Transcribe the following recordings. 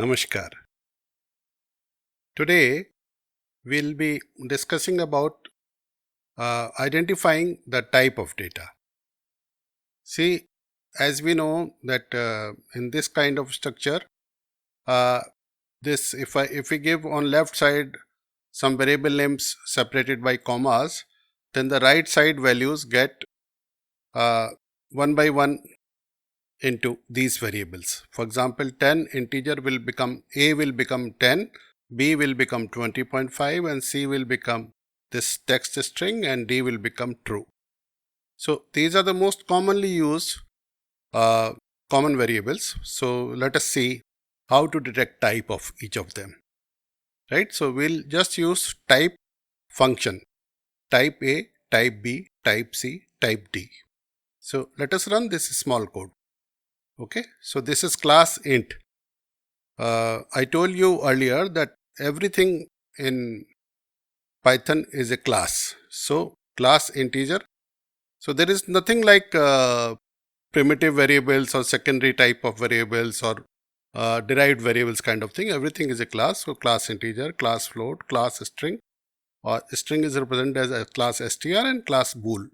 Namaskar. Today we'll be discussing about identifying the type of data. See, as we know that in this kind of structure, uh, this if we give on left side some variable names separated by commas, then the right side values get uh, one by one into these variables. For example, 10 integer will become A will become 10, B will become 20.5 and C will become this text string and D will become true. So these are the most commonly used common variables. So let us see how to detect type of each of them. Right? So we'll just use type function, type A, type B, type C, type D. So let us run this small code. Okay, so this is class int. I told you earlier that everything in Python is a class. So class integer. So there is nothing like primitive variables or secondary type of variables or derived variables kind of thing. Everything is a class. So class integer, class float, class string, or string is represented as a class str and class bool.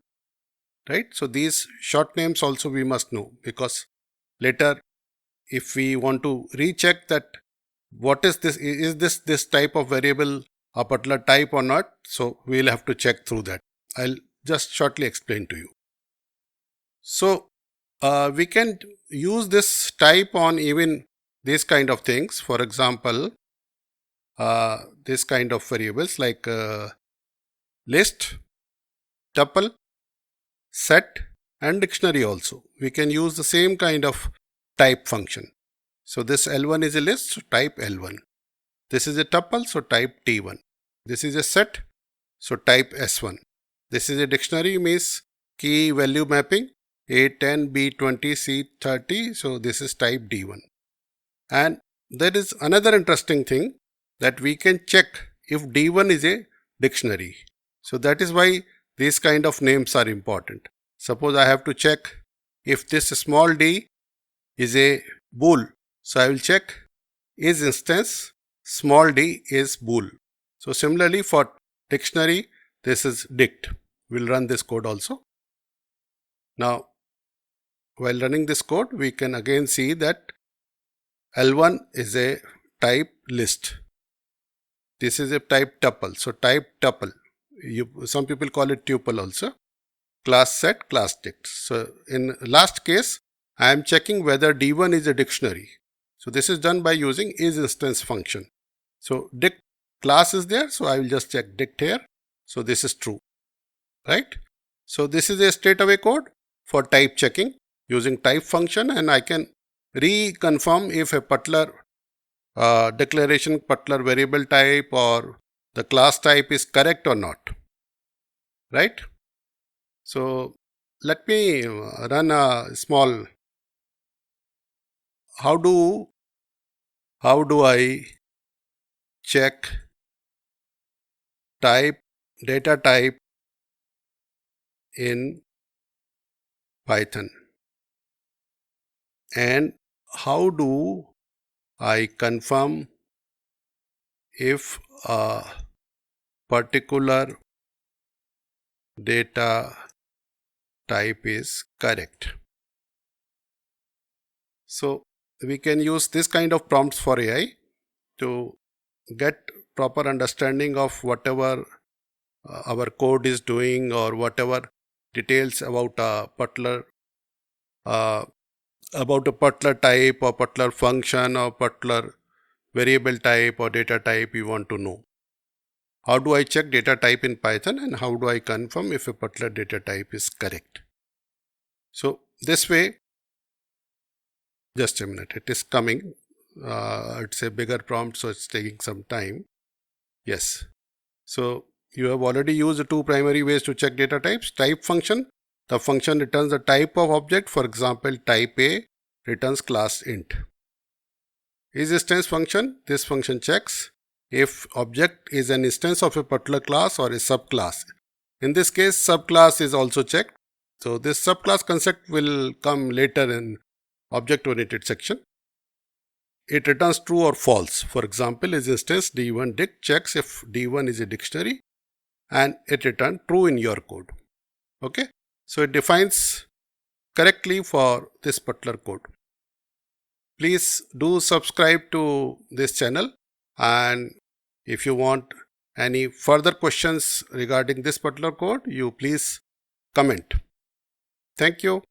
Right. So these short names also we must know, because later if we want to recheck that what is this type of variable a particular type or not, so we'll have to check through that. I'll just shortly explain to you. So we can use this type on even these kind of things. For example, this kind of variables like list, tuple, set and dictionary also. We can use the same kind of type function. So this L1 is a list, so type L1. This is a tuple, so type T1. This is a set, so type S1. This is a dictionary, means key value mapping, A10, B20, C30, so this is type D1. And there is another interesting thing that we can check if D1 is a dictionary. So that is why these kind of names are important. Suppose I have to check if this small d is a bool. So I will check is instance small d is bool. So similarly for dictionary, this is dict. We'll run this code also. Now, while running this code, we can again see that L1 is a type list. This is a type tuple. So type tuple. Some people call it tuple also. Class set, class dict. So in last case, I am checking whether D1 is a dictionary. So this is done by using isInstance function. So dict class is there, so I will just check dict here. So this is true, right? So this is a straight away code for type checking using type function, and I can reconfirm if a particular declaration, particular variable type or the class type is correct or not, right? So let me run a small. How do I check data type in Python, and how do I confirm if a particular data type is correct? So we can use this kind of prompts for AI to get proper understanding of whatever our code is doing, or whatever details about a particular type or particular function or particular variable type or data type you want to know. How do I check data type in Python, and how do I confirm if a particular data type is correct? So this way, just a minute, it is coming. It's a bigger prompt, so it's taking some time. Yes. So you have already used the two primary ways to check data types. Type function, the function returns the type of object. For example, type A returns class int. IsInstance function, this function checks if object is an instance of a particular class or a subclass. In this case, subclass is also checked. So this subclass concept will come later in object-oriented section. it returns true or false. For example, is instance d1 dict checks if d1 is a dictionary and it returns true in your code. Okay, so it defines correctly for this particular code. Please do subscribe to this channel, and if you want any further questions regarding this particular code, you please comment. Thank you.